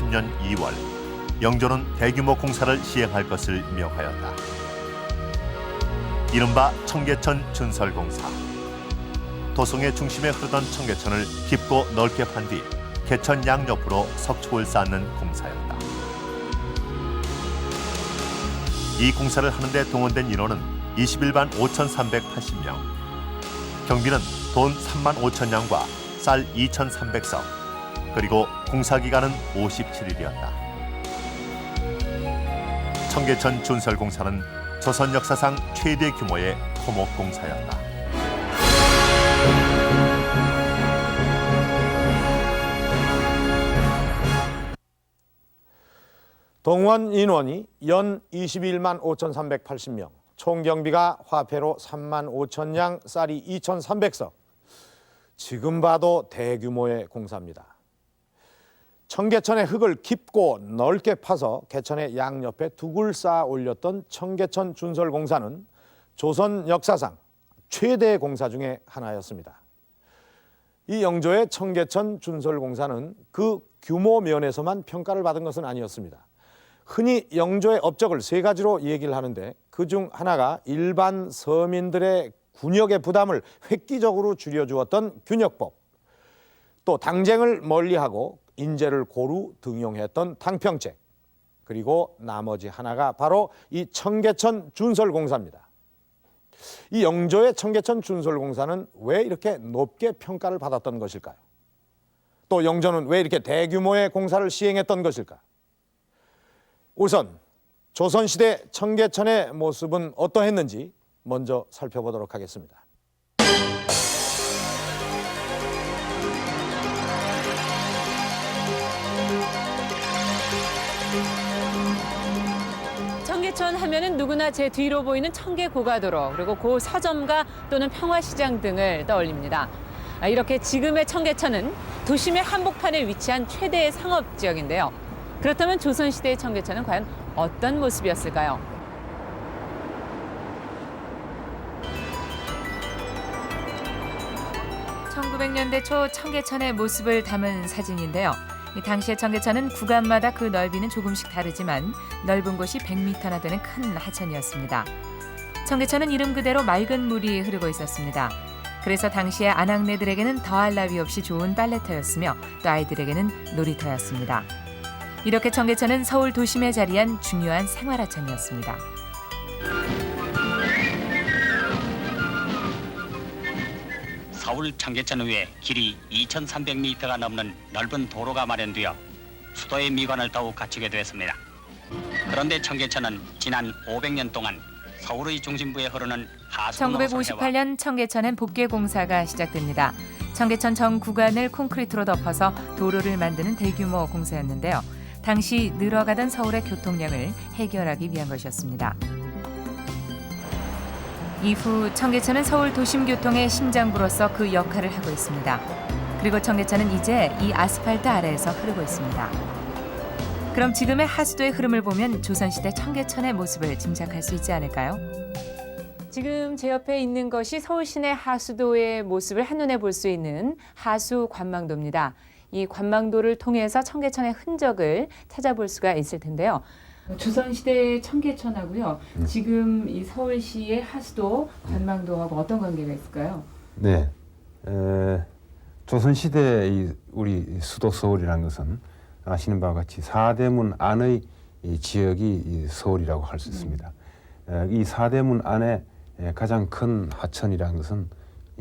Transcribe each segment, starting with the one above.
1950년 2월 영조는 대규모 공사를 시행할 것을 명하였다. 이른바 청계천 준설공사. 도성의 중심에 흐르던 청계천을 깊고 넓게 판 뒤 개천 양옆으로 석축을 쌓는 공사였다. 이 공사를 하는데 동원된 인원은 21만 5,380명. 경비는 돈 3만 5천냥과 쌀 2,300석, 그리고 공사 기간은 57일이었다. 청계천 준설공사는 조선 역사상 최대 규모의 토목공사였다. 동원 인원이 연 21만 5,380명, 총 경비가 화폐로 3만 5천냥, 쌀이 2,300석. 지금 봐도 대규모의 공사입니다. 청계천의 흙을 깊고 넓게 파서 개천의 양옆에 둑을 쌓아 올렸던 청계천 준설공사는 조선 역사상 최대 공사 중에 하나였습니다. 이 영조의 청계천 준설공사는 그 규모 면에서만 평가를 받은 것은 아니었습니다. 흔히 영조의 업적을 세 가지로 얘기를 하는데 그중 하나가 일반 서민들의 군역의 부담을 획기적으로 줄여주었던 균역법, 또 당쟁을 멀리하고 인재를 고루 등용했던 당평책, 그리고 나머지 하나가 바로 이 청계천 준설공사입니다. 이 영조의 청계천 준설공사는 왜 이렇게 높게 평가를 받았던 것일까요? 또 영조는 왜 이렇게 대규모의 공사를 시행했던 것일까요? 우선 조선시대 청계천의 모습은 어떠했는지 먼저 살펴보도록 하겠습니다. 청계천 하면은 누구나 제 뒤로 보이는 청계고가도로, 그리고 고 서점가 또는 평화시장 등을 떠올립니다. 이렇게 지금의 청계천은 도심의 한복판에 위치한 최대의 상업지역인데요. 그렇다면 조선시대의 청계천은 과연 어떤 모습이었을까요? (1900년대) 초 청계천의 모습을 담은 사진인데요. 당시의 청계천은 구간마다 그 넓이는 조금씩 다르지만 넓은 곳이 100m나 되는 큰 하천이었습니다. 청계천은 이름 그대로 맑은 물이 흐르고 있었습니다. 그래서 당시의 아낙네들에게는 더할 나위 없이 좋은 빨래터였으며 또 아이들에게는 놀이터였습니다. 이렇게 청계천은 서울 도심에 자리한 중요한 생활하천이었습니다. 서울 청계천 위에 길이 2,300m가 넘는 넓은 도로가 마련되어 수도의 미관을 더욱 갖추게 되었습니다. 그런데 청계천은 지난 500년 동안 서울의 중심부에 흐르는 하수 1958년 청계천엔 복개 공사가 시작됩니다. 청계천 전 구간을 콘크리트로 덮어서 도로를 만드는 대규모 공사였는데요. 당시 늘어가던 서울의 교통량을 해결하기 위한 것이었습니다. 이후 청계천은 서울 도심 교통의 심장부로서 그 역할을 하고 있습니다. 그리고 청계천은 이제 이 아스팔트 아래에서 흐르고 있습니다. 그럼 지금의 하수도의 흐름을 보면 조선시대 청계천의 모습을 짐작할 수 있지 않을까요? 지금 제 옆에 있는 것이 서울 시내 하수도의 모습을 한눈에 볼 수 있는 하수 관망도입니다. 이 관망도를 통해서 청계천의 흔적을 찾아볼 수가 있을 텐데요. 조선시대 청계천하고요. 지금 이 서울시의 하수도 관망도하고 어떤 관계가 있을까요? 네, 조선시대 우리 수도 서울이라는 것은 아시는 바와 같이 사대문 안의 이 지역이 이 서울이라고 할 수 있습니다. 이 사대문 안에 가장 큰 하천이라는 것은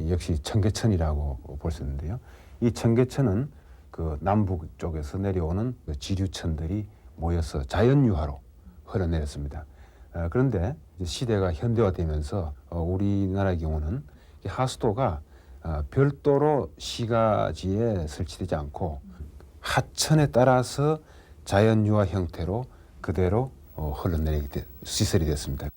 역시 청계천이라고 볼 수 있는데요. 이 청계천은 그 남북 쪽에서 내려오는 그 지류천들이 모여서 자연유화로 흘러내렸습니다. 그런데 시대가 현대화되면서 우리나라의 경우는 하수도가 별도로 시가지에 설치되지 않고 하천에 따라서 자연유화 형태로 그대로 흘러내리게 시설이 됐습니다.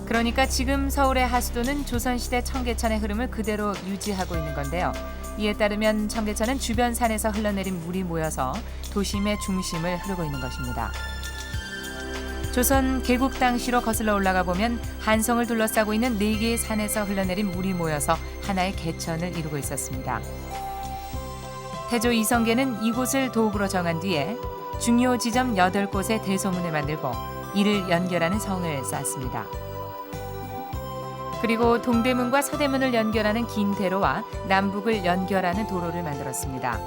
그러니까 지금 서울의 하수도는 조선시대 청계천의 흐름을 그대로 유지하고 있는 건데요. 이에 따르면 청계천은 주변 산에서 흘러내린 물이 모여서 도심의 중심을 흐르고 있는 것입니다. 조선 개국 당시로 거슬러 올라가 보면 한성을 둘러싸고 있는 4개의 산에서 흘러내린 물이 모여서 하나의 개천을 이루고 있었습니다. 태조 이성계는 이곳을 도읍으로 정한 뒤에 중요 지점 8곳에 대소문을 만들고 이를 연결하는 성을 쌓았습니다. 그리고 동대문과 서대문을 연결하는 긴 대로와 남북을 연결하는 도로를 만들었습니다.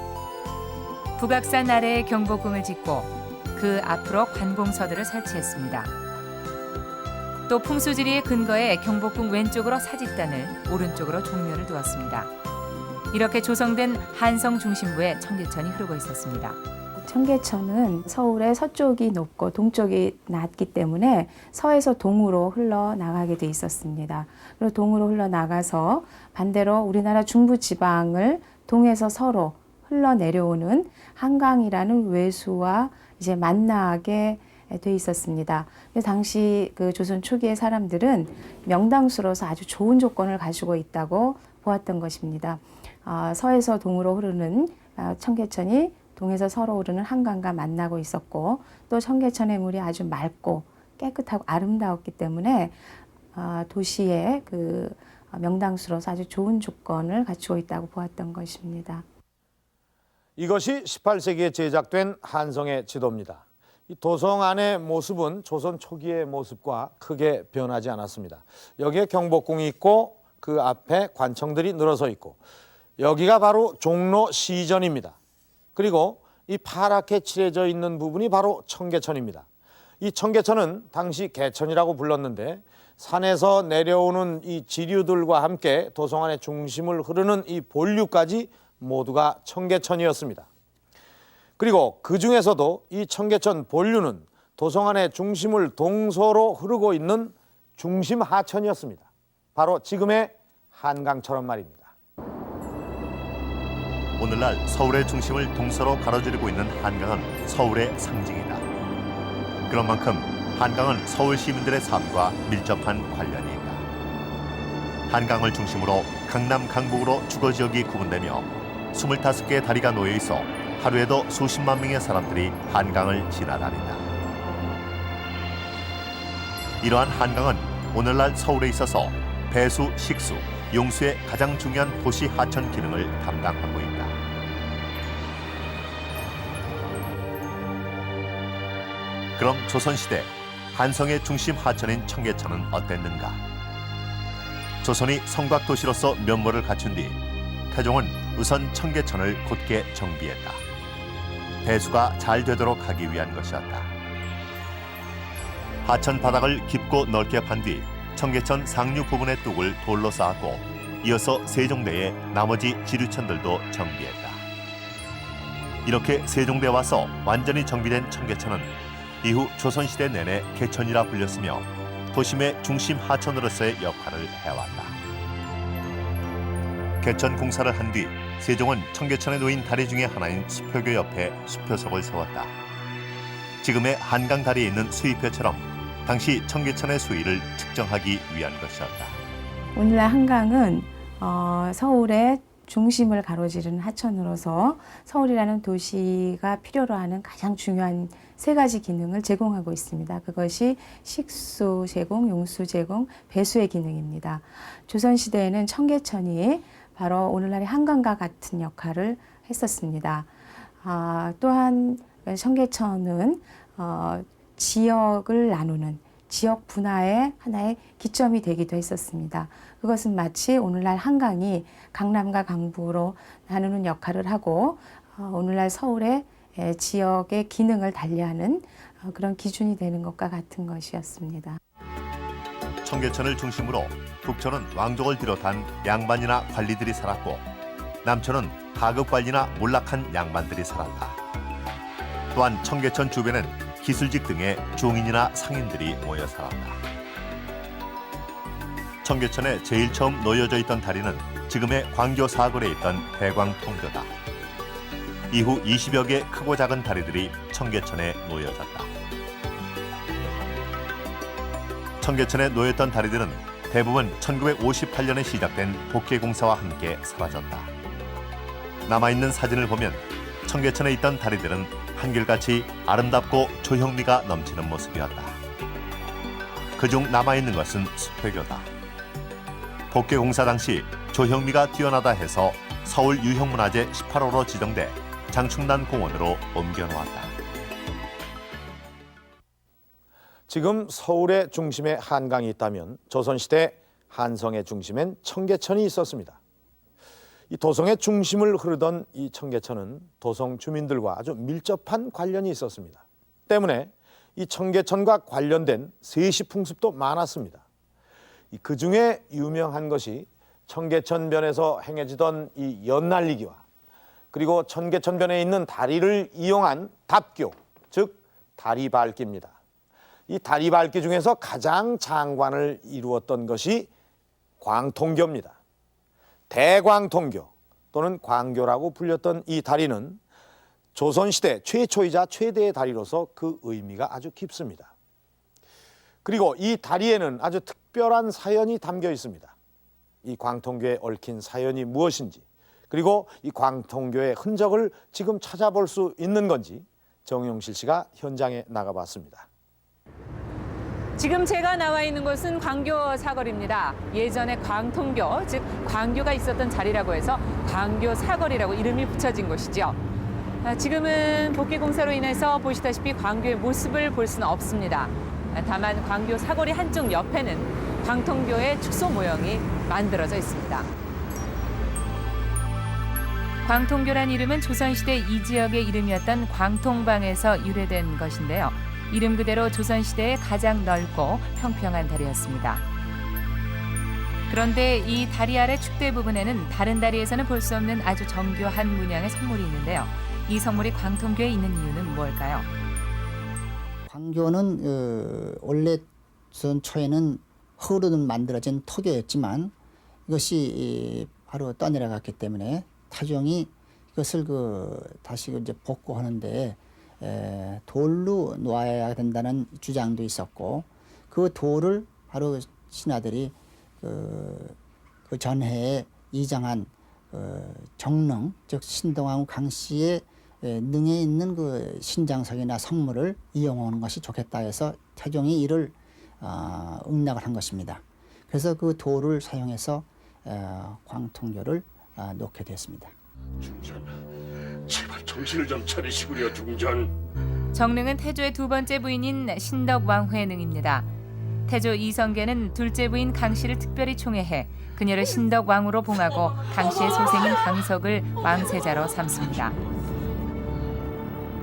북악산 아래에 경복궁을 짓고 그 앞으로 관공서들을 설치했습니다. 또 풍수지리의 근거에 경복궁 왼쪽으로 사직단을, 오른쪽으로 종묘를 두었습니다. 이렇게 조성된 한성 중심부에 청계천이 흐르고 있었습니다. 청계천은 서울의 서쪽이 높고 동쪽이 낮기 때문에 서에서 동으로 흘러나가게 돼 있었습니다. 그리고 동으로 흘러나가서 반대로 우리나라 중부지방을 동에서 서로 흘러내려오는 한강이라는 외수와 이제 만나게 돼 있었습니다. 당시 그 조선 초기의 사람들은 명당수로서 아주 좋은 조건을 가지고 있다고 보았던 것입니다. 서에서 동으로 흐르는 청계천이 동에서 서로 흐르는 한강과 만나고 있었고, 또 청계천의 물이 아주 맑고 깨끗하고 아름다웠기 때문에 도시의 그 명당수로서 아주 좋은 조건을 갖추고 있다고 보았던 것입니다. 이것이 18세기에 제작된 한성의 지도입니다. 이 도성 안의 모습은 조선 초기의 모습과 크게 변하지 않았습니다. 여기에 경복궁이 있고 그 앞에 관청들이 늘어서 있고, 여기가 바로 종로 시전입니다. 그리고 이 파랗게 칠해져 있는 부분이 바로 청계천입니다. 이 청계천은 당시 개천이라고 불렀는데, 산에서 내려오는 이 지류들과 함께 도성안의 중심을 흐르는 이 본류까지 모두가 청계천이었습니다. 그리고 그 중에서도 이 청계천 본류는 도성안의 중심을 동서로 흐르고 있는 중심 하천이었습니다. 바로 지금의 한강처럼 말입니다. 오늘날 서울의 중심을 동서로 가로지르고 있는 한강은 서울의 상징이다. 그런 만큼 한강은 서울 시민들의 삶과 밀접한 관련이 있다. 한강을 중심으로 강남, 강북으로 주거지역이 구분되며 25개의 다리가 놓여 있어 하루에도 수십만 명의 사람들이 한강을 지나다닌다. 이러한 한강은 오늘날 서울에 있어서 배수, 식수, 용수의 가장 중요한 도시 하천 기능을 담당하고 있다. 그럼 조선시대 한성의 중심 하천인 청계천은 어땠는가? 조선이 성곽도시로서 면모를 갖춘 뒤 태종은 우선 청계천을 곧게 정비했다. 배수가 잘 되도록 하기 위한 것이었다. 하천 바닥을 깊고 넓게 판 뒤 청계천 상류 부분의 뚝을 돌로 쌓았고, 이어서 세종대에 나머지 지류천들도 정비했다. 이렇게 세종대 와서 완전히 정비된 청계천은 이후 조선시대 내내 개천이라 불렸으며 도심의 중심 하천으로서의 역할을 해왔다. 개천 공사를 한 뒤 세종은 청계천에 놓인 다리 중에 하나인 수표교 옆에 수표석을 세웠다. 지금의 한강 다리에 있는 수의표처럼 당시 청계천의 수위를 측정하기 위한 것이었다. 오늘날 한강은 서울의 중심을 가로지르는 하천으로서 서울이라는 도시가 필요로 하는 가장 중요한 3가지 기능을 제공하고 있습니다. 그것이 식수 제공, 용수 제공, 배수의 기능입니다. 조선시대에는 청계천이 바로 오늘날의 한강과 같은 역할을 했었습니다. 또한 청계천은 지역을 나누는 지역 분화의 하나의 기점이 되기도 했었습니다. 그것은 마치 오늘날 한강이 강남과 강북으로 나누는 역할을 하고 오늘날 서울의 지역의 기능을 달리하는 그런 기준이 되는 것과 같은 것이었습니다. 청계천을 중심으로 북천은 왕족을 비롯한 양반이나 관리들이 살았고, 남천은 하급관리나 몰락한 양반들이 살았다. 또한 청계천 주변엔 기술직 등의 중인이나 상인들이 모여 살았다. 청계천에 제일 처음 놓여져 있던 다리는 지금의 광교 사거리에 있던 대광통교다. 이후 20여 개 크고 작은 다리들이 청계천에 놓여졌다. 청계천에 놓였던 다리들은 대부분 1958년에 시작된 복개공사와 함께 사라졌다. 남아있는 사진을 보면 청계천에 있던 다리들은 한결같이 아름답고 조형미가 넘치는 모습이었다. 그중 남아있는 것은 수표교다. 복개공사 당시 조형미가 뛰어나다 해서 서울 유형문화재 18호로 지정돼 장충난 공원으로 옮겨놓았다. 지금 서울의 중심에 한강이 있다면 조선시대 한성의 중심엔 청계천이 있었습니다. 이 도성의 중심을 흐르던 이 청계천은 도성 주민들과 아주 밀접한 관련이 있었습니다. 때문에 이 청계천과 관련된 세시풍습도 많았습니다. 그 중에 유명한 것이 청계천변에서 행해지던 이 연날리기와 그리고 청계천변에 있는 다리를 이용한 답교, 즉 다리밟기입니다. 이 다리밟기 중에서 가장 장관을 이루었던 것이 광통교입니다. 대광통교 또는 광교라고 불렸던 이 다리는 조선시대 최초이자 최대의 다리로서 그 의미가 아주 깊습니다. 그리고 이 다리에는 아주 특별한 사연이 담겨 있습니다. 이 광통교에 얽힌 사연이 무엇인지, 그리고 이 광통교의 흔적을 지금 찾아볼 수 있는 건지 정용실 씨가 현장에 나가봤습니다. 지금 제가 나와 있는 곳은 광교 사거리입니다. 예전에 광통교, 즉 광교가 있었던 자리라고 해서 광교 사거리라고 이름이 붙여진 곳이죠. 지금은 복개공사로 인해서 보시다시피 광교의 모습을 볼 수는 없습니다. 다만 광교 사거리 한쪽 옆에는 광통교의 축소 모형이 만들어져 있습니다. 광통교란 이름은 조선시대 이 지역의 이름이었던 광통방에서 유래된 것인데요. 이름 그대로 조선시대의 가장 넓고 평평한 다리였습니다. 그런데 이 다리 아래 축대 부분에는 다른 다리에서는 볼 수 없는 아주 정교한 문양의 성물이 있는데요. 이 성물이 광통교에 있는 이유는 뭘까요? 광교는 원래 조선 초에는 흙으로 만들어진 토교였지만 이것이 바로 떠내려갔기 때문에 타종이 이것을 다시 이제 복구하는데 돌로 놓아야 된다는 주장도 있었고, 그 돌을 바로 신하들이 그 전해에 이장한 정릉, 즉 신동왕후 강씨의 능에 있는 그 신장석이나 성물을 이용하는 것이 좋겠다 해서 태종이 이를 응낙을 한 것입니다. 그래서 그 돌을 사용해서 광통교를 놓게 됐습니다. 중전, 제발 정신을 좀 차리시구려 중전. 정릉은 태조의 두 번째 부인인 신덕왕후의 능입니다. 태조 이성계는 둘째 부인 강씨를 특별히 총애해 그녀를 신덕왕후로 봉하고 강씨의 소생인 강석을 왕세자로 삼습니다.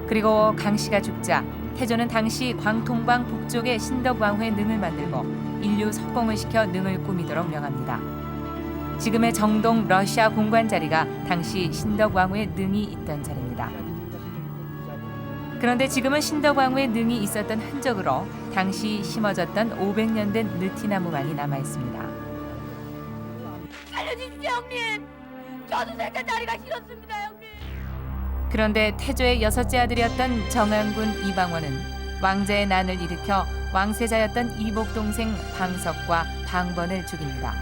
그리고 강씨가 죽자 태조는 당시 광통방 북쪽에 신덕왕후의 능을 만들고 인류 석공을 시켜 능을 꾸미도록 명합니다. 지금의 정동 러시아 공관 자리가 당시 신덕왕후의 능이 있던 자리입니다. 그런데 지금은 신덕왕후의 능이 있었던 흔적으로 당시 심어졌던 500년 된 느티나무만이 남아 있습니다. 살려주십시오 형님. 저도 살짝 다리가 싫었습니다 형님. 그런데 태조의 여섯째 아들이었던 정한군 이방원은 왕자의 난을 일으켜 왕세자였던 이복 동생 방석과 방번을 죽입니다.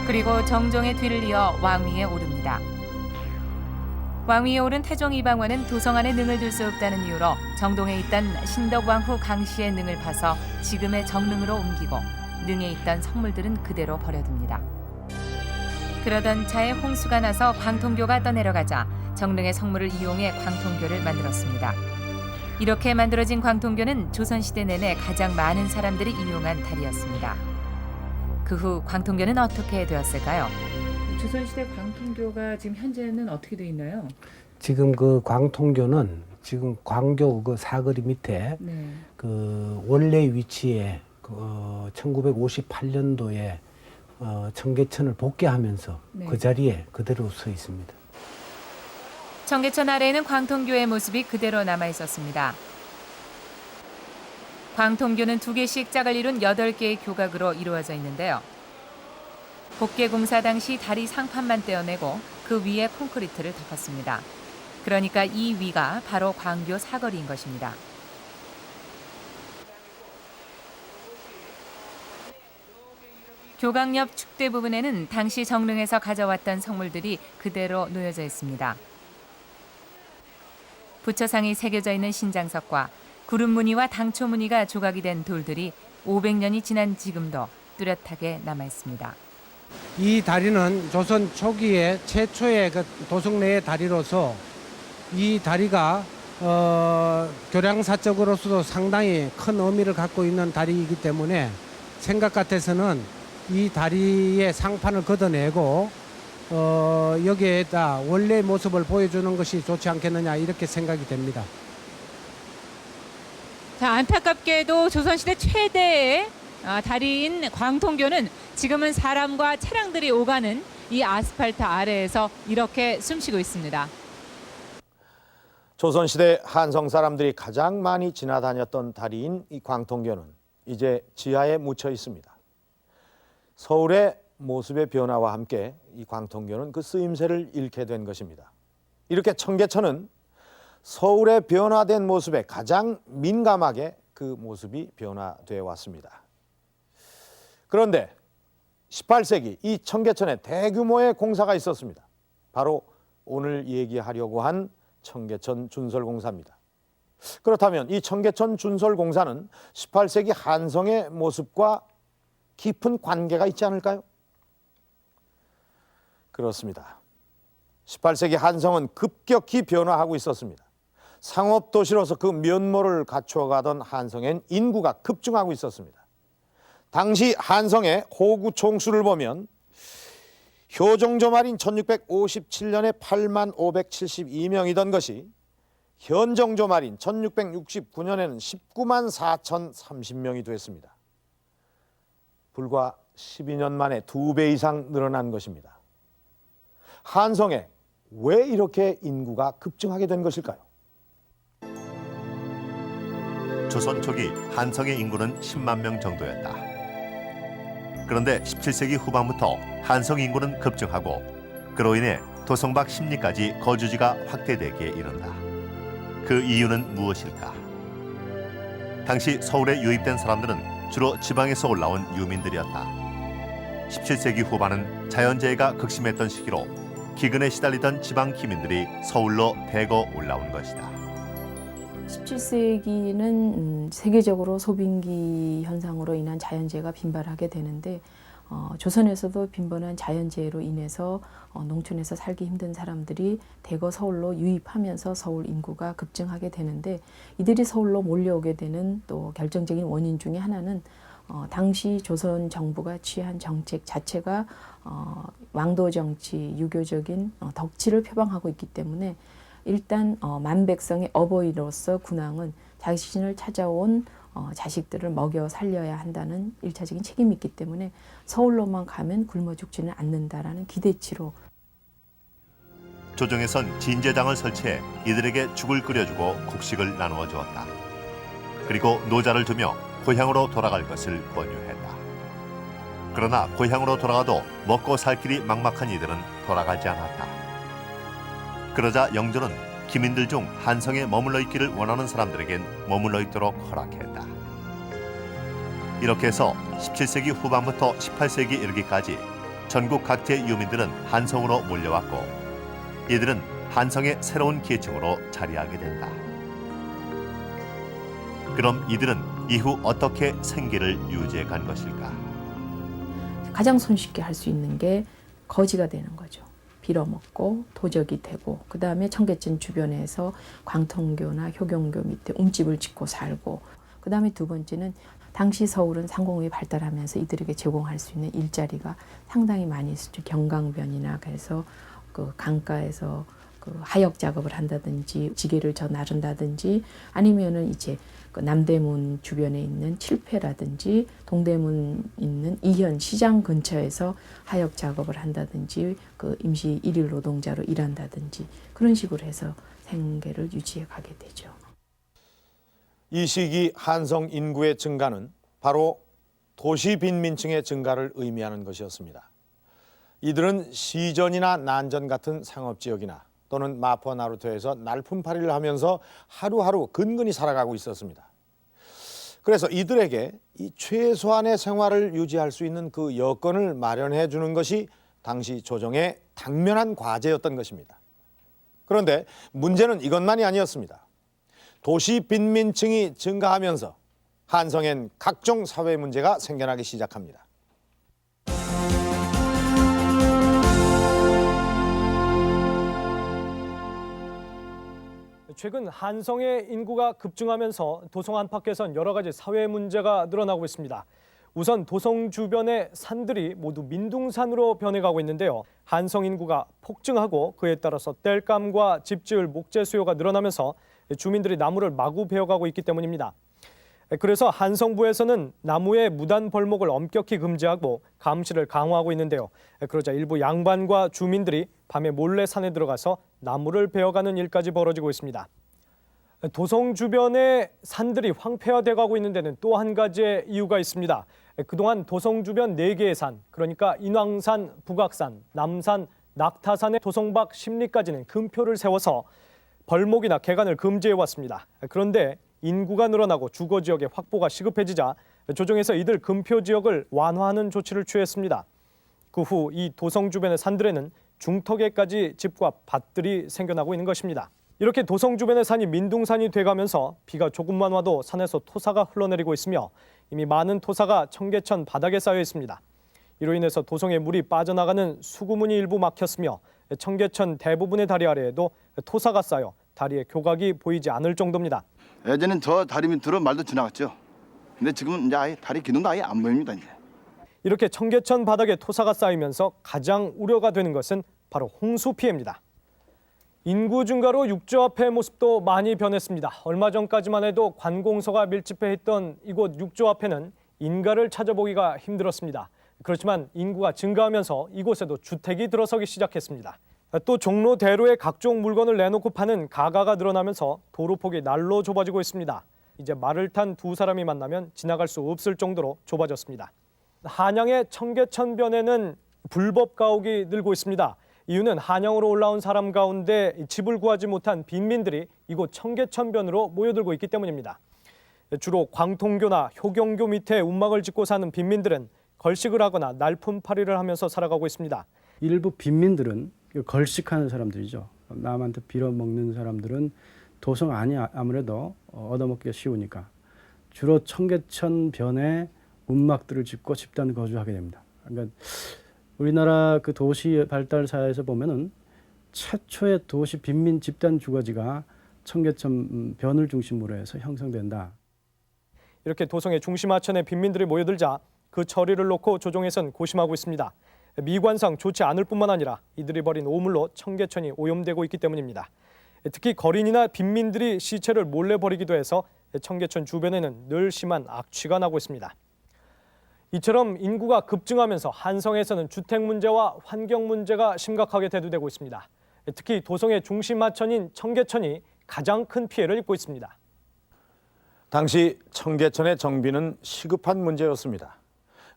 그리고 정종의 뒤를 이어 왕위에 오릅니다. 왕위에 오른 태종 이방원은 도성 안에 능을 둘 수 없다는 이유로 정동에 있던 신덕왕후 강씨의 능을 파서 지금의 정릉으로 옮기고 능에 있던 성물들은 그대로 버려둡니다. 그러던 차에 홍수가 나서 광통교가 떠내려가자 정릉의 성물을 이용해 광통교를 만들었습니다. 이렇게 만들어진 광통교는 조선시대 내내 가장 많은 사람들이 이용한 다리였습니다. 그 후 광통교는 어떻게 되었을까요? 조선시대 광통교가 지금 현재는 어떻게 되어 있나요? 지금 그 광통교는 지금 광교 그 사거리 밑에 네. 그 원래 위치에 1958년도에 청계천을 복개하면서 네. 그 자리에 그대로 서 있습니다. 청계천 아래에는 광통교의 모습이 그대로 남아 있었습니다. 광통교는 2개씩 짝을 이룬 8개의 교각으로 이루어져 있는데요. 복개공사 당시 다리 상판만 떼어내고 그 위에 콘크리트를 덮었습니다. 그러니까 이 위가 바로 광교 사거리인 것입니다. 교각 옆 축대 부분에는 당시 정릉에서 가져왔던 성물들이 그대로 놓여져 있습니다. 부처상이 새겨져 있는 신장석과 구름 무늬와 당초 무늬가 조각이 된 돌들이 500년이 지난 지금도 뚜렷하게 남아 있습니다. 이 다리는 조선 초기에 최초의 그 도성 내의 다리로서 이 다리가 교량사적으로서도 상당히 큰 의미를 갖고 있는 다리이기 때문에 생각 같아서는 이 다리의 상판을 걷어내고 여기에다 원래 모습을 보여주는 것이 좋지 않겠느냐 이렇게 생각이 됩니다. 자, 안타깝게도 조선시대 최대의 다리인 광통교는 지금은 사람과 차량들이 오가는 이 아스팔트 아래에서 이렇게 숨쉬고 있습니다. 조선시대 한성 사람들이 가장 많이 지나다녔던 다리인 이 광통교는 이제 지하에 묻혀 있습니다. 서울의 모습의 변화와 함께 이 광통교는 그 쓰임새를 잃게 된 것입니다. 이렇게 청계천은 서울의 변화된 모습에 가장 민감하게 그 모습이 변화되어 왔습니다. 그런데 18세기 이 청계천에 대규모의 공사가 있었습니다. 바로 오늘 얘기하려고 한 청계천 준설공사입니다. 그렇다면 이 청계천 준설공사는 18세기 한성의 모습과 깊은 관계가 있지 않을까요? 그렇습니다. 18세기 한성은 급격히 변화하고 있었습니다. 상업도시로서 그 면모를 갖추어가던 한성엔 인구가 급증하고 있었습니다. 당시 한성의 호구 총수를 보면 효종조 말인 1657년에 8만 572명이던 것이 현정조 말인 1669년에는 19만 4,030명이 됐습니다. 불과 12년 만에 2배 이상 늘어난 것입니다. 한성에 왜 이렇게 인구가 급증하게 된 것일까요? 조선 초기 한성의 인구는 10만 명 정도였다. 그런데 17세기 후반부터 한성 인구는 급증하고 그로 인해 도성 밖 심리까지 거주지가 확대되기에 이른다. 그 이유는 무엇일까? 당시 서울에 유입된 사람들은 주로 지방에서 올라온 유민들이었다. 17세기 후반은 자연재해가 극심했던 시기로 기근에 시달리던 지방 기민들이 서울로 대거 올라온 것이다. 17세기는 세계적으로 소빙기 현상으로 인한 자연재해가 빈발하게 되는데 조선에서도 빈번한 자연재해로 인해서 농촌에서 살기 힘든 사람들이 대거 서울로 유입하면서 서울 인구가 급증하게 되는데 이들이 서울로 몰려오게 되는 또 결정적인 원인 중에 하나는 당시 조선 정부가 취한 정책 자체가 왕도 정치, 유교적인 덕치를 표방하고 있기 때문에 일단 만백성의 어버이로서 군왕은 자신을 찾아온 자식들을 먹여 살려야 한다는 일차적인 책임이 있기 때문에 서울로만 가면 굶어 죽지는 않는다라는 기대치로 조정에선 진제장을 설치해 이들에게 죽을 끓여주고 곡식을 나누어 주었다. 그리고 노자를 두며 고향으로 돌아갈 것을 권유했다. 그러나 고향으로 돌아가도 먹고 살 길이 막막한 이들은 돌아가지 않았다. 그러자 영조는 기민들 중 한성에 머물러 있기를 원하는 사람들에겐 머물러 있도록 허락했다. 이렇게 해서 17세기 후반부터 18세기 이르기까지 전국 각지의 유민들은 한성으로 몰려왔고 이들은 한성의 새로운 계층으로 자리하게 된다. 그럼 이들은 이후 어떻게 생계를 유지해 간 것일까? 가장 손쉽게 할 수 있는 게 거지가 되는 거죠. 빌어먹고 도적이 되고 그 다음에 청계천 주변에서 광통교나 효경교 밑에 움집을 짓고 살고 그 다음에 두 번째는 당시 서울은 상공업이 발달하면서 이들에게 제공할 수 있는 일자리가 상당히 많이 있었죠. 경강변이나 그래서 그 강가에서 그 하역 작업을 한다든지 지게를 저 나른다든지 아니면은 이제 그 남대문 주변에 있는 칠패라든지 동대문 있는 이현 시장 근처에서 하역 작업을 한다든지 그 임시 일일 노동자로 일한다든지 그런 식으로 해서 생계를 유지해 가게 되죠. 이 시기 한성 인구의 증가는 바로 도시 빈민층의 증가를 의미하는 것이었습니다. 이들은 시전이나 난전 같은 상업지역이나 또는 마포 나루터에서 날품팔이를 하면서 하루하루 근근히 살아가고 있었습니다. 그래서 이들에게 이 최소한의 생활을 유지할 수 있는 그 여건을 마련해 주는 것이 당시 조정의 당면한 과제였던 것입니다. 그런데 문제는 이것만이 아니었습니다. 도시 빈민층이 증가하면서 한성엔 각종 사회 문제가 생겨나기 시작합니다. 최근 한성의 인구가 급증하면서 도성 안팎에선 여러 가지 사회 문제가 늘어나고 있습니다. 우선 도성 주변의 산들이 모두 민둥산으로 변해가고 있는데요. 한성 인구가 폭증하고 그에 따라서 땔감과 집 지을 목재 수요가 늘어나면서 주민들이 나무를 마구 베어가고 있기 때문입니다. 그래서 한성부에서는 나무의 무단 벌목을 엄격히 금지하고 감시를 강화하고 있는데요. 그러자 일부 양반과 주민들이 밤에 몰래 산에 들어가서 나무를 베어가는 일까지 벌어지고 있습니다. 도성 주변의 산들이 황폐화돼 가고 있는 데는 또 한 가지의 이유가 있습니다. 그동안 도성 주변 4개의 산, 그러니까 인왕산, 북악산, 남산, 낙타산의 도성 밖 10리까지는 금표를 세워서 벌목이나 개간을 금지해 왔습니다. 그런데 인구가 늘어나고 주거 지역의 확보가 시급해지자 조정에서 이들 금표 지역을 완화하는 조치를 취했습니다. 그 후 이 도성 주변의 산들에는 중턱에까지 집과 밭들이 생겨나고 있는 것입니다. 이렇게 도성 주변의 산이 민둥산이 돼가면서 비가 조금만 와도 산에서 토사가 흘러내리고 있으며 이미 많은 토사가 청계천 바닥에 쌓여 있습니다. 이로 인해서 도성에 물이 빠져나가는 수구문이 일부 막혔으며 청계천 대부분의 다리 아래에도 토사가 쌓여 다리의 교각이 보이지 않을 정도입니다. 예전엔 저 다리 밑으로 말도 지나갔죠. 근데 지금은 이제 아예 다리 기둥도 아예 안 보입니다. 이제. 이렇게 청계천 바닥에 토사가 쌓이면서 가장 우려가 되는 것은 바로 홍수 피해입니다. 인구 증가로 육조 앞의 모습도 많이 변했습니다. 얼마 전까지만 해도 관공서가 밀집해 있던 이곳 육조 앞에는 인가를 찾아보기가 힘들었습니다. 그렇지만 인구가 증가하면서 이곳에도 주택이 들어서기 시작했습니다. 또 종로 대로에 각종 물건을 내놓고 파는 가가가 늘어나면서 도로폭이 날로 좁아지고 있습니다. 이제 말을 탄 두 사람이 만나면 지나갈 수 없을 정도로 좁아졌습니다. 한양의 청계천변에는 불법 가옥이 늘고 있습니다. 이유는 한양으로 올라온 사람 가운데 집을 구하지 못한 빈민들이 이곳 청계천변으로 모여들고 있기 때문입니다. 주로 광통교나 효경교 밑에 운막을 짓고 사는 빈민들은 걸식을 하거나 날품팔이를 하면서 살아가고 있습니다. 일부 빈민들은 걸식하는 사람들이죠. 남한테 빌어먹는 사람들은 도성 안이 아무래도 얻어먹기가 쉬우니까 주로 청계천 변에 운막들을 짓고 집단 거주하게 됩니다. 그러니까 우리나라 그 도시 발달사에서 보면은 최초의 도시 빈민 집단 주거지가 청계천 변을 중심으로 해서 형성된다. 이렇게 도성의 중심 하천에 빈민들이 모여들자 그 처리를 놓고 조정에선 고심하고 있습니다. 미관상 좋지 않을 뿐만 아니라 이들이 벌인 오물로 청계천이 오염되고 있기 때문입니다. 특히 거린이나 빈민들이 시체를 몰래 버리기도 해서 청계천 주변에는 늘 심한 악취가 나고 있습니다. 이처럼 인구가 급증하면서 한성에서는 주택 문제와 환경 문제가 심각하게 대두되고 있습니다. 특히 도성의 중심 하천인 청계천이 가장 큰 피해를 입고 있습니다. 당시 청계천의 정비는 시급한 문제였습니다.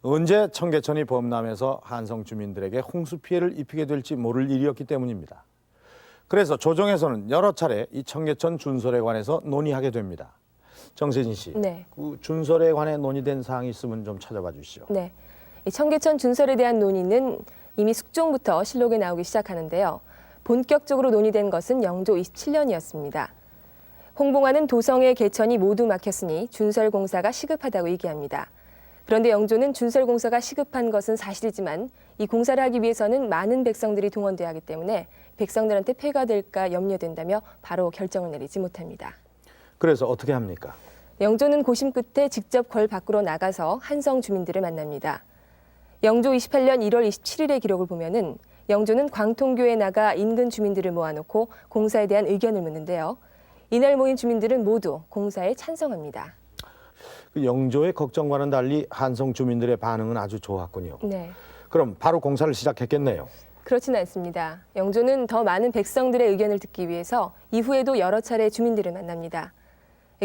언제 청계천이 범람해서 한성 주민들에게 홍수 피해를 입히게 될지 모를 일이었기 때문입니다. 그래서 조정에서는 여러 차례 이 청계천 준설에 관해서 논의하게 됩니다. 정세진 씨, 네. 그 준설에 관해 논의된 사항이 있으면 좀 찾아봐 주시죠. 네, 이 청계천 준설에 대한 논의는 이미 숙종부터 실록에 나오기 시작하는데요. 본격적으로 논의된 것은 영조 27년이었습니다. 홍봉안은 도성의 개천이 모두 막혔으니 준설 공사가 시급하다고 얘기합니다. 그런데 영조는 준설 공사가 시급한 것은 사실이지만 이 공사를 하기 위해서는 많은 백성들이 동원돼야 하기 때문에 백성들한테 폐가 될까 염려된다며 바로 결정을 내리지 못합니다. 그래서 어떻게 합니까? 영조는 고심 끝에 직접 궐 밖으로 나가서 한성 주민들을 만납니다. 영조 28년 1월 27일의 기록을 보면은 영조는 광통교에 나가 인근 주민들을 모아놓고 공사에 대한 의견을 묻는데요. 이날 모인 주민들은 모두 공사에 찬성합니다. 영조의 걱정과는 달리 한성 주민들의 반응은 아주 좋았군요. 네. 그럼 바로 공사를 시작했겠네요. 그렇지는 않습니다. 영조는 더 많은 백성들의 의견을 듣기 위해서 이후에도 여러 차례 주민들을 만납니다.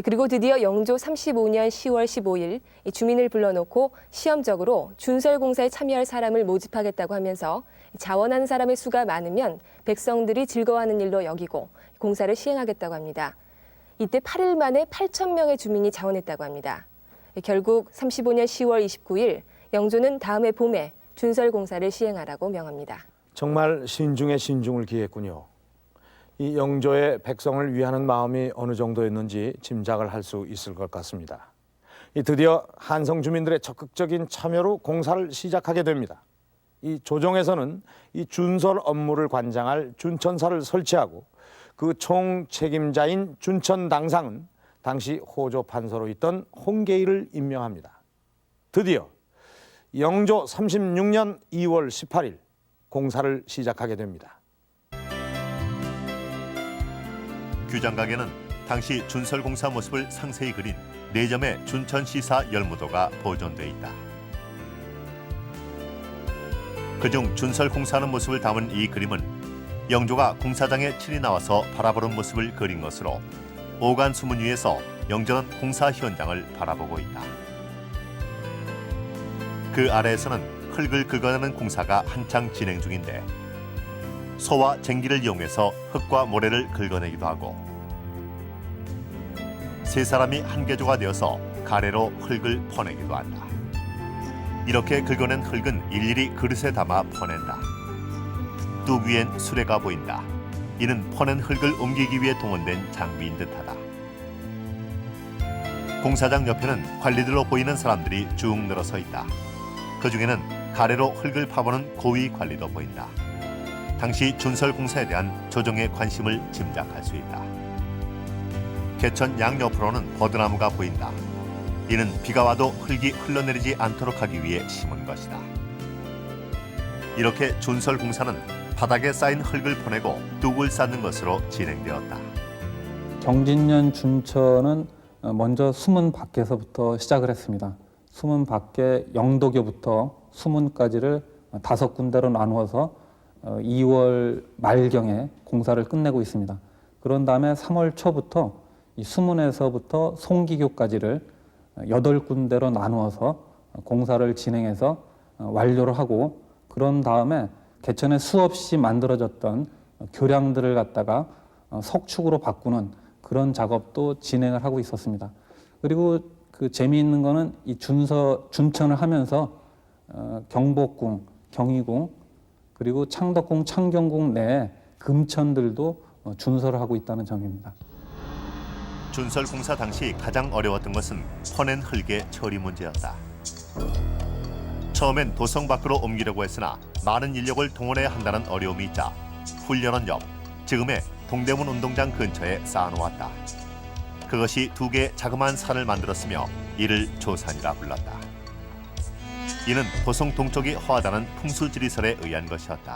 그리고 드디어 영조 35년 10월 15일 이 주민을 불러놓고 시험적으로 준설 공사에 참여할 사람을 모집하겠다고 하면서 자원하는 사람의 수가 많으면 백성들이 즐거워하는 일로 여기고 공사를 시행하겠다고 합니다. 이때 8일 만에 8,000명의 주민이 자원했다고 합니다. 결국 35년 10월 29일 영조는 다음 해 봄에 준설 공사를 시행하라고 명합니다. 정말 신중에 신중을 기했군요. 이 영조의 백성을 위하는 마음이 어느 정도였는지 짐작을 할 수 있을 것 같습니다. 이 드디어 한성 주민들의 적극적인 참여로 공사를 시작하게 됩니다. 이 조정에서는 이 준설 업무를 관장할 준천사를 설치하고 그 총 책임자인 준천당상은 당시 호조 판서로 있던 홍계일을 임명합니다. 드디어 영조 36년 2월 18일 공사를 시작하게 됩니다. 규장각에는 당시 준설공사 모습을 상세히 그린 4점의 준천시사 열무도가 보존돼 있다. 그중 준설공사하는 모습을 담은 이 그림은 영조가 공사장에 친히 나와서 바라보는 모습을 그린 것으로 오간 수문 위에서 영조는 공사 현장을 바라보고 있다. 그 아래에서는 흙을 긁어내는 공사가 한창 진행 중인데 소와 쟁기를 이용해서 흙과 모래를 긁어내기도 하고 세 사람이 한 개조가 되어서 가래로 흙을 퍼내기도 한다. 이렇게 긁어낸 흙은 일일이 그릇에 담아 퍼낸다. 뚝 위엔 수레가 보인다. 이는 퍼낸 흙을 옮기기 위해 동원된 장비인 듯하다. 공사장 옆에는 관리들로 보이는 사람들이 쭉 늘어서 있다. 그 중에는 가래로 흙을 파보는 고위 관리도 보인다. 당시 준설공사에 대한 조정의 관심을 짐작할 수 있다. 개천 양옆으로는 버드나무가 보인다. 이는 비가 와도 흙이 흘러내리지 않도록 하기 위해 심은 것이다. 이렇게 준설공사는 바닥에 쌓인 흙을 퍼내고 뚝을 쌓는 것으로 진행되었다. 경진년 준천은 먼저 수문 밖에서부터 시작을 했습니다. 수문 밖에 영도교부터 수문까지를 5군데로 나누어서 2월 말경에 공사를 끝내고 있습니다. 그런 다음에 3월 초부터 이 수문에서부터 송기교까지를 8군데로 나누어서 공사를 진행해서 완료를 하고 그런 다음에 개천에 수없이 만들어졌던 교량들을 갖다가 석축으로 바꾸는 그런 작업도 진행을 하고 있었습니다. 그리고 그 재미있는 거는 이 준천을 하면서 경복궁, 경희궁, 그리고 창덕궁, 창경궁 내에 금천들도 준설을 하고 있다는 점입니다. 준설공사 당시 가장 어려웠던 것은 퍼낸 흙의 처리 문제였다. 처음엔 도성 밖으로 옮기려고 했으나 많은 인력을 동원해야 한다는 어려움이 있자 훈련원 옆 지금의 동대문 운동장 근처에 쌓아놓았다. 그것이 2개의 자그마한 산을 만들었으며 이를 조산이라 불렀다. 이는 도성 동쪽이 허하다는 풍수지리설에 의한 것이었다.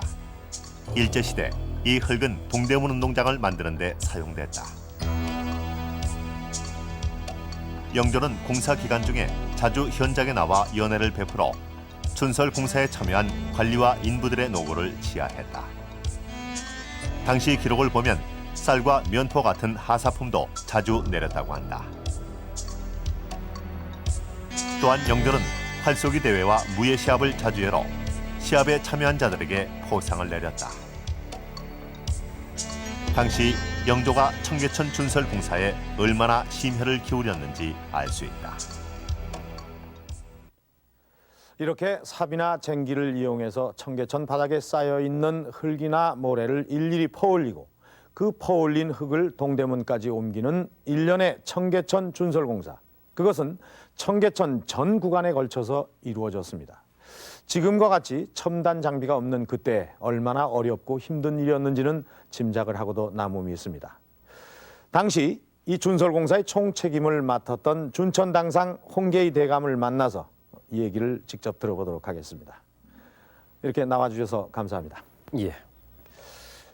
일제시대 이 흙은 동대문 운동장을 만드는 데 사용됐다. 영조는 공사 기간 중에 자주 현장에 나와 연회를 베풀어 준설 공사에 참여한 관리와 인부들의 노고를 지하했다. 당시 기록을 보면 쌀과 면포 같은 하사품도 자주 내렸다고 한다. 또한 영조는 활쏘기 대회와 무예 시합을 자주 열어 시합에 참여한 자들에게 포상을 내렸다. 당시 영조가 청계천 준설 공사에 얼마나 심혈을 기울였는지 알 수 있다. 이렇게 삽이나 쟁기를 이용해서 청계천 바닥에 쌓여있는 흙이나 모래를 일일이 퍼올리고 그 퍼올린 흙을 동대문까지 옮기는 일련의 청계천 준설공사. 그것은 청계천 전 구간에 걸쳐서 이루어졌습니다. 지금과 같이 첨단 장비가 없는 그때 얼마나 어렵고 힘든 일이었는지는 짐작을 하고도 남음이 있습니다. 당시 이 준설공사의 총책임을 맡았던 준천당상 홍계의 대감을 만나서 이 얘기를 직접 들어보도록 하겠습니다. 이렇게 나와주셔서 감사합니다. 예.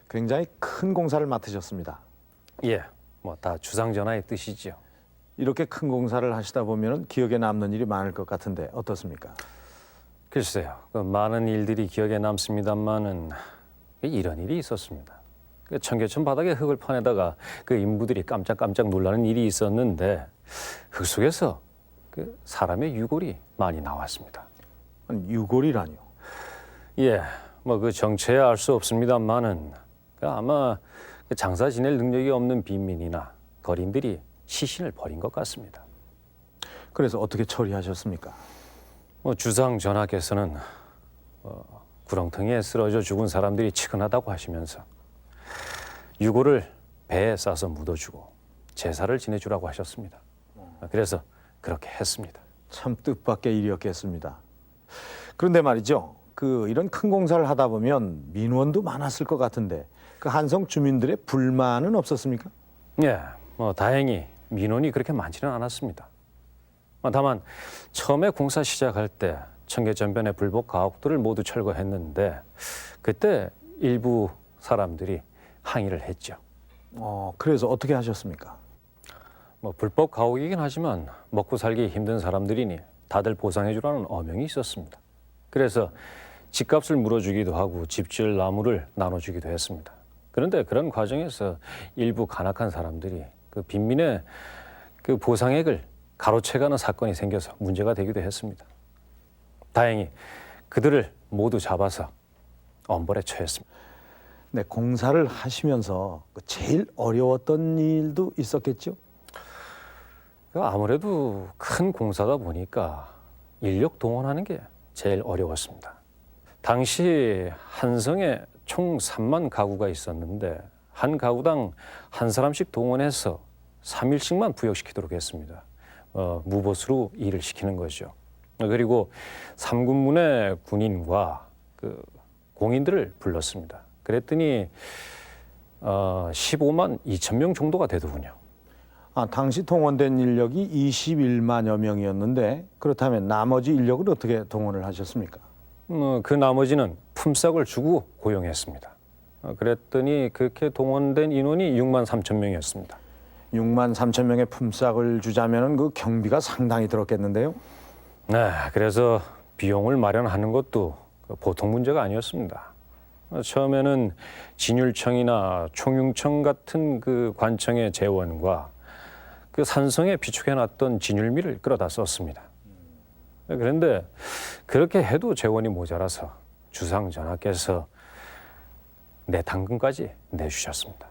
굉장히 큰 공사를 맡으셨습니다. 예. 뭐 다 주상전하의 뜻이죠. 이렇게 큰 공사를 하시다 보면 기억에 남는 일이 많을 것 같은데 어떻습니까? 글쎄요. 그 많은 일들이 기억에 남습니다만은 이런 일이 있었습니다. 그 청계천 바닥에 흙을 퍼내다가 그 인부들이 깜짝깜짝 놀라는 일이 있었는데 흙 속에서 그 사람의 유골이 많이 나왔습니다. 아니, 유골이라뇨? 예, 뭐 그 정체야 알 수 없습니다만은 그 아마 그 장사 지낼 능력이 없는 빈민이나 거린들이 시신을 버린 것 같습니다. 그래서 어떻게 처리하셨습니까? 뭐 주상 전하께서는 구렁텅이에 쓰러져 죽은 사람들이 치근하다고 하시면서 유골을 배에 싸서 묻어주고 제사를 지내주라고 하셨습니다. 그래서 그렇게 했습니다. 참 뜻밖의 일이었겠습니다. 그런데 말이죠. 이런 큰 공사를 하다 보면 민원도 많았을 것 같은데 그 한성 주민들의 불만은 없었습니까? 예, 다행히 민원이 그렇게 많지는 않았습니다. 다만 처음에 공사 시작할 때 청계천변의 불법 가옥들을 모두 철거했는데 그때 일부 사람들이 항의를 했죠. 그래서 어떻게 하셨습니까? 불법 가옥이긴 하지만 먹고 살기 힘든 사람들이니 다들 보상해주라는 어명이 있었습니다. 그래서 집값을 물어주기도 하고 집 지을 나무를 나눠주기도 했습니다. 그런데 그런 과정에서 일부 간악한 사람들이 그 빈민의 그 보상액을 가로채가는 사건이 생겨서 문제가 되기도 했습니다. 다행히 그들을 모두 잡아서 엄벌에 처했습니다. 네, 공사를 하시면서 제일 어려웠던 일도 있었겠죠? 아무래도 큰 공사다 보니까 인력 동원하는 게 제일 어려웠습니다. 당시 한성에 총 3만 가구가 있었는데 한 가구당 한 사람씩 동원해서 3일씩만 부역시키도록 했습니다. 무보수로 일을 시키는 거죠. 그리고 3군문의 군인과 그 공인들을 불렀습니다. 그랬더니 15만 2천 명 정도가 되더군요. 당시 동원된 인력이 21만여 명이었는데 그렇다면 나머지 인력을 어떻게 동원을 하셨습니까? 그 나머지는 품삯을 주고 고용했습니다. 그랬더니 그렇게 동원된 인원이 6만 3천 명이었습니다. 6만 3천 명의 품삯을 주자면 그 경비가 상당히 들었겠는데요? 네, 그래서 비용을 마련하는 것도 보통 문제가 아니었습니다. 처음에는 진율청이나 총융청 같은 그 관청의 재원과 그 산성에 비축해놨던 진율미를 끌어다 썼습니다. 그런데 그렇게 해도 재원이 모자라서 주상전하께서 내탕금까지 내주셨습니다.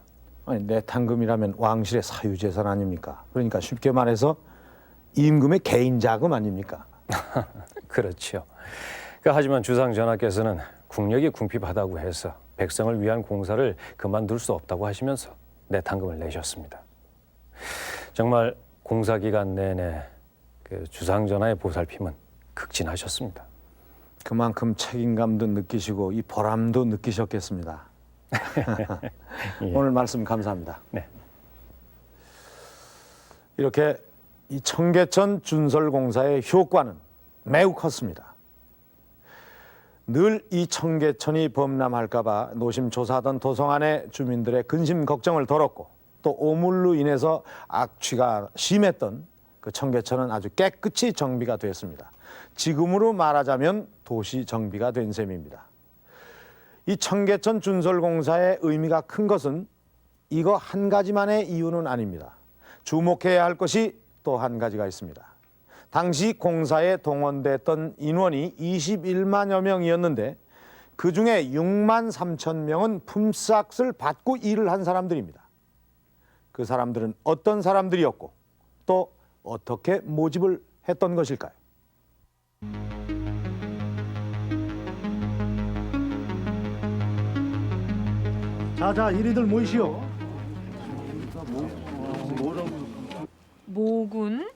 아니, 내탕금이라면 왕실의 사유재산 아닙니까? 그러니까 쉽게 말해서 임금의 개인 자금 아닙니까? 그렇죠. 하지만 주상전하께서는 국력이 궁핍하다고 해서 백성을 위한 공사를 그만둘 수 없다고 하시면서 내탕금을 내셨습니다. 정말 공사 기간 내내 그 주상전하의 보살핌은 극진하셨습니다. 그만큼 책임감도 느끼시고 이 보람도 느끼셨겠습니다. 예. 오늘 말씀 감사합니다. 네. 이렇게 이 청계천 준설공사의 효과는 매우 컸습니다. 늘 이 청계천이 범람할까봐 노심초사하던 도성안의 주민들의 근심 걱정을 덜었고 또 오물로 인해서 악취가 심했던 그 청계천은 아주 깨끗이 정비가 됐습니다. 지금으로 말하자면 도시 정비가 된 셈입니다. 이 청계천 준설공사의 의미가 큰 것은 이거 한 가지만의 이유는 아닙니다. 주목해야 할 것이 또 한 가지가 있습니다. 당시 공사에 동원됐던 인원이 21만여 명이었는데 그중에 6만 3천 명은 품삯을 받고 일을 한 사람들입니다. 그 사람들은 어떤 사람들이었고 또 어떻게 모집을 했던 것일까요? 자자, 이리들 모이시오. 모군?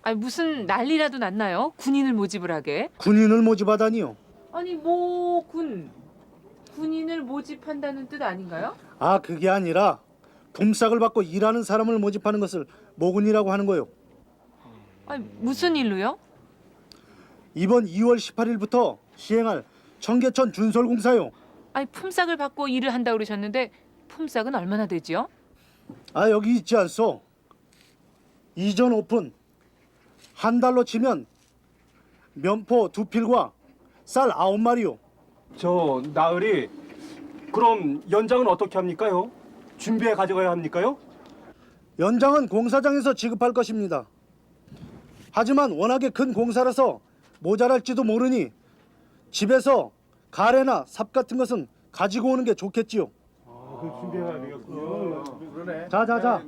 아니 무슨 난리라도 났나요? 군인을 모집을 하게? 군인을 모집하다니요? 아니 모군 군인을 모집한다는 뜻 아닌가요? 아, 그게 아니라 품삯을 받고 일하는 사람을 모집하는 것을 모군이라고 하는 거요. 아니 무슨 일로요? 이번 2월 18일부터 시행할 청계천 준설공사요. 아니 품삯을 받고 일을 한다고 그러셨는데 품삯은 얼마나 되지요? 아, 여기 있지 않소. 이전 오픈 한 달로 치면 면포 2필과 쌀 9마리요. 저 나으리, 그럼 연장은 어떻게 합니까요? 준비해 가져가야 합니까요? 연장은 공사장에서 지급할 것입니다. 하지만 워낙에 큰 공사라서 모자랄지도 모르니 집에서 가래나 삽 같은 것은 가지고 오는 게 좋겠지요. 그 준비해야 되겠군요. 그러네. 자.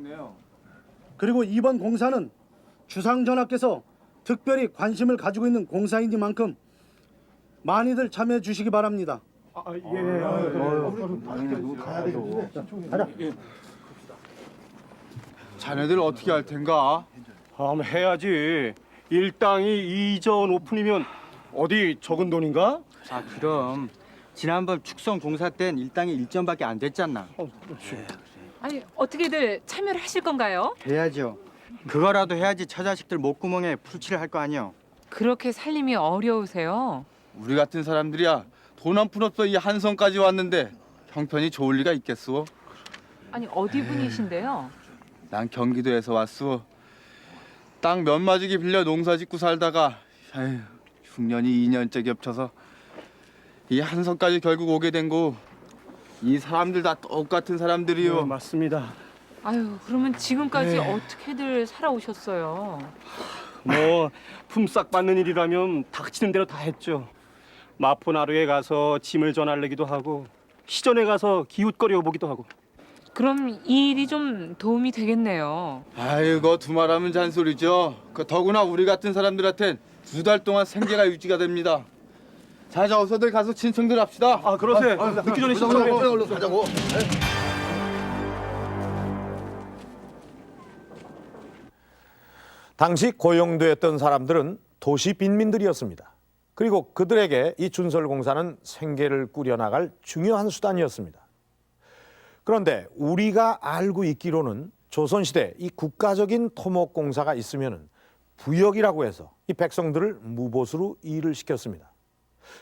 그리고 이번 공사는 주상전하께서 특별히 관심을 가지고 있는 공사이니만큼 많이들 참여해 주시기 바랍니다. 자네들 어떻게 할 텐가? 해야지. 일당이 이전 오픈이면 어디 적은 돈인가? 아 그럼 지난번 축성 공사 땐 일당이 1점밖에 안 됐잖아. 아니 어떻게들 참여를 하실 건가요? 해야죠. 그거라도 해야지 처자식들 목구멍에 풀칠을 할 거 아니요. 그렇게 살림이 어려우세요? 우리 같은 사람들이야 돈 한 푼 없어 이 한성까지 왔는데 형편이 좋을 리가 있겠소? 아니 어디 분이신데요? 난 경기도에서 왔소. 땅 몇 마지기 빌려 농사 짓고 살다가 아휴, 흉년이 2년째 겹쳐서 이 한성까지 결국 오게 된 거. 이 사람들 다 똑같은 사람들이요. 맞습니다. 아유 그러면 지금까지 어떻게들 살아오셨어요? 뭐 품삯 받는 일이라면 닥치는 대로 다 했죠. 마포나루에 가서 짐을 전할래기도 하고 시전에 가서 기웃거려 보기도 하고. 그럼 이 일이 좀 도움이 되겠네요. 아이고 두말하면 잔소리죠. 더구나 우리 같은 사람들한텐 2달 동안 생계가 유지가 됩니다. 자, 어서들 가서 친청들 합시다. 아, 그러세요. 늦기 전에 빨리 얼른 가자고. 당시 고용되었던 사람들은 도시 빈민들이었습니다. 그리고 그들에게 이 준설공사는 생계를 꾸려나갈 중요한 수단이었습니다. 그런데 우리가 알고 있기로는 조선시대 이 국가적인 토목공사가 있으면 부역이라고 해서 이 백성들을 무보수로 일을 시켰습니다.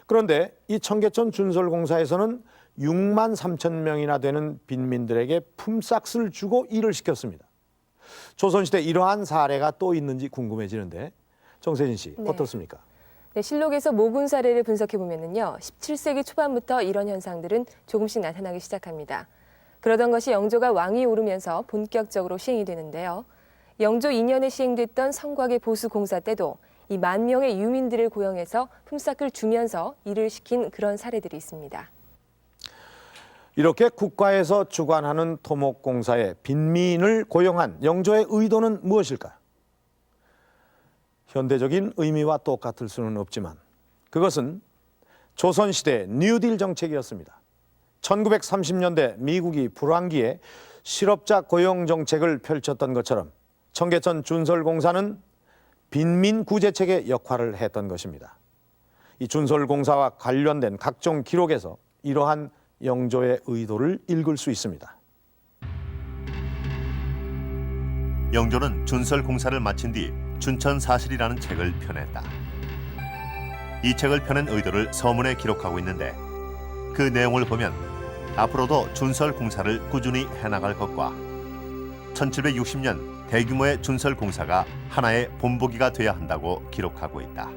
그런데 이 청계천 준설공사에서는 6만 3천 명이나 되는 빈민들에게 품삯을 주고 일을 시켰습니다. 조선시대 이러한 사례가 또 있는지 궁금해지는데 정세진 씨 어떻습니까? 네, 실록에서 모군 사례를 분석해 보면요, 17세기 초반부터 이런 현상들은 조금씩 나타나기 시작합니다. 그러던 것이 영조가 왕위 오르면서 본격적으로 시행이 되는데요. 영조 2년에 시행됐던 성곽의 보수 공사 때도 이 10,000명의 유민들을 고용해서 품삯을 주면서 일을 시킨 그런 사례들이 있습니다. 이렇게 국가에서 주관하는 토목공사에 빈민을 고용한 영조의 의도는 무엇일까요? 현대적인 의미와 똑같을 수는 없지만 그것은 조선시대 뉴딜 정책이었습니다. 1930년대 미국이 불황기에 실업자 고용 정책을 펼쳤던 것처럼 청계천 준설공사는 빈민 구제책의 역할을 했던 것입니다. 이 준설공사와 관련된 각종 기록에서 이러한 영조의 의도를 읽을 수 있습니다. 영조는 준설공사를 마친 뒤 춘천사실이라는 책을 펴냈다. 이 책을 펴낸 의도를 서문에 기록하고 있는데 그 내용을 보면 앞으로도 준설공사를 꾸준히 해나갈 것과 1760년 대규모의 준설공사가 하나의 본보기가 돼야 한다고 기록하고 있다.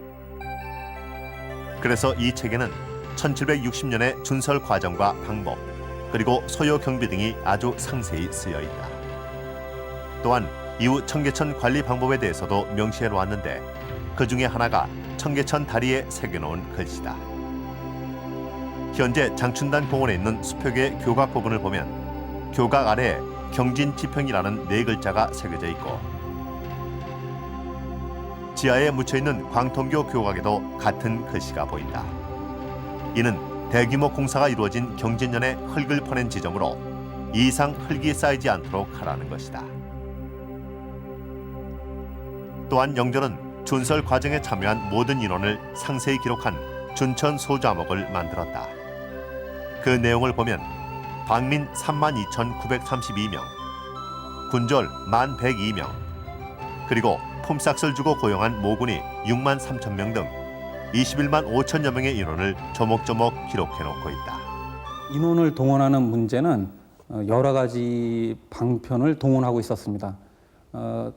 그래서 이 책에는 1760년의 준설 과정과 방법, 그리고 소요 경비 등이 아주 상세히 쓰여 있다. 또한 이후 청계천 관리 방법에 대해서도 명시해 놓았는데 그 중에 하나가 청계천 다리에 새겨놓은 글씨다. 현재 장춘단 공원에 있는 수표계 교각 부분을 보면 교각 아래에 경진지평이라는 4글자가 새겨져 있고 지하에 묻혀있는 광통교 교각에도 같은 글씨가 보인다. 이는 대규모 공사가 이루어진 경진년에 흙을 퍼낸 지점으로 이상 흙이 쌓이지 않도록 하라는 것이다. 또한 영조는 준설 과정에 참여한 모든 인원을 상세히 기록한 준천 소자목을 만들었다. 그 내용을 보면 방민 32,932명, 군졸 11,102명, 그리고 품삯을 주고 고용한 모군이 6만 3천 명 등 21만 5천여 명의 인원을 조목조목 기록해놓고 있다. 인원을 동원하는 문제는 여러 가지 방편을 동원하고 있었습니다.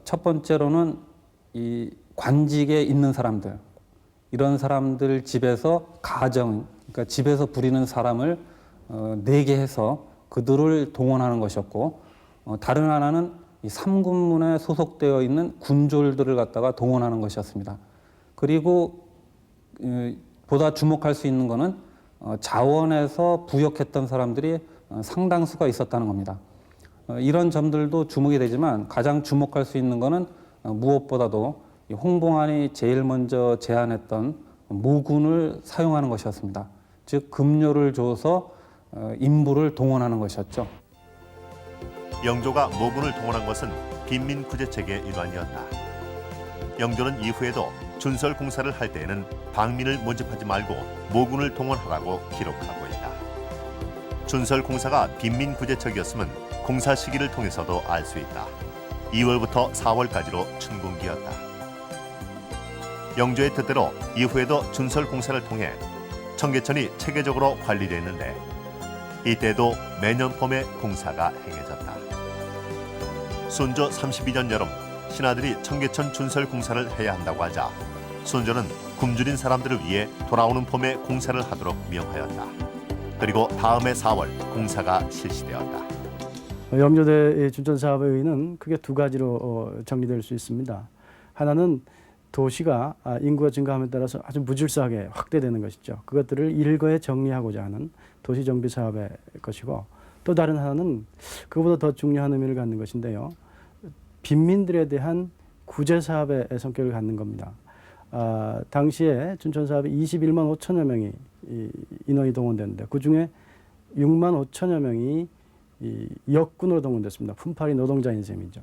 첫 번째로는 이 관직에 있는 사람들, 이런 사람들 집에서 가정, 그러니까 집에서 부리는 사람을 내게 해서 그들을 동원하는 것이었고, 다른 하나는 이 삼군문에 소속되어 있는 군졸들을 갖다가 동원하는 것이었습니다. 그리고 보다 주목할 수 있는 것은 자원에서 부역했던 사람들이 상당수가 있었다는 겁니다. 이런 점들도 주목이 되지만 가장 주목할 수 있는 것은 무엇보다도 홍봉안이 제일 먼저 제안했던 모군을 사용하는 것이었습니다. 즉 급료를 줘서 인부를 동원하는 것이었죠. 영조가 모군을 동원한 것은 빈민구제책의 일환이었다. 영조는 이후에도 준설 공사를 할 때에는 방민을 모집하지 말고 모군을 동원하라고 기록하고 있다. 준설 공사가 빈민구제책이었으면 공사 시기를 통해서도 알 수 있다. 2월부터 4월까지로 춘궁기였다. 영조의 뜻대로 이후에도 준설 공사를 통해 청계천이 체계적으로 관리됐는데 이때도 매년 봄에 공사가 행해졌다. 순조 32년 여름 신하들이 청계천 준설 공사를 해야 한다고 하자 순조는 굶주린 사람들을 위해 돌아오는 봄에 공사를 하도록 명하였다. 그리고 다음해 4월 공사가 실시되었다. 영조대 준천 사업에 의는 크게 두 가지로 정리될 수 있습니다. 하나는 도시가 인구가 증가함에 따라서 아주 무질서하게 확대되는 것이죠. 그것들을 일거에 정리하고자 하는 도시 정비 사업의 것이고, 또 다른 하나는 그보다 더 중요한 의미를 갖는 것인데요. 빈민들에 대한 구제 사업의 성격을 갖는 겁니다. 당시에 준천 사업에 21만 5천여 명이 인원이 동원됐는데 그 중에 6만 5천여 명이 역군으로 동원됐습니다. 품팔이 노동자인 셈이죠.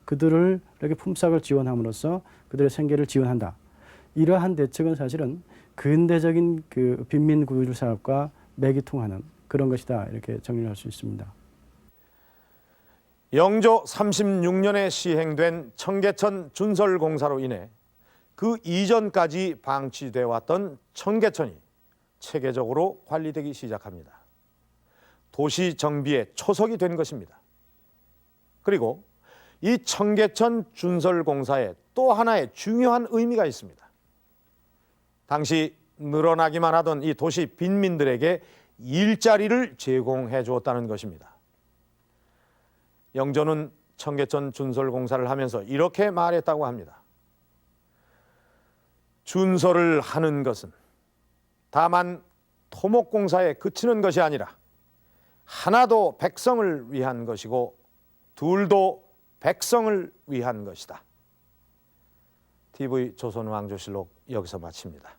그들을 이렇게 품삯을 지원함으로써 그들의 생계를 지원한다. 이러한 대책은 사실은 근대적인 그 빈민 구조 사업과 매기통하는 그런 것이다. 이렇게 정리를 할 수 있습니다. 영조 36년에 시행된 청계천 준설 공사로 인해 그 이전까지 방치돼 왔던 청계천이 체계적으로 관리되기 시작합니다. 도시 정비의 초석이 된 것입니다. 그리고 이 청계천 준설 공사에 또 하나의 중요한 의미가 있습니다. 당시 늘어나기만 하던 이 도시 빈민들에게 일자리를 제공해 주었다는 것입니다. 영조는 청계천 준설 공사를 하면서 이렇게 말했다고 합니다. 준설을 하는 것은 다만 토목공사에 그치는 것이 아니라 하나도 백성을 위한 것이고 둘도 백성을 위한 것이다. TV 조선왕조실록 여기서 마칩니다.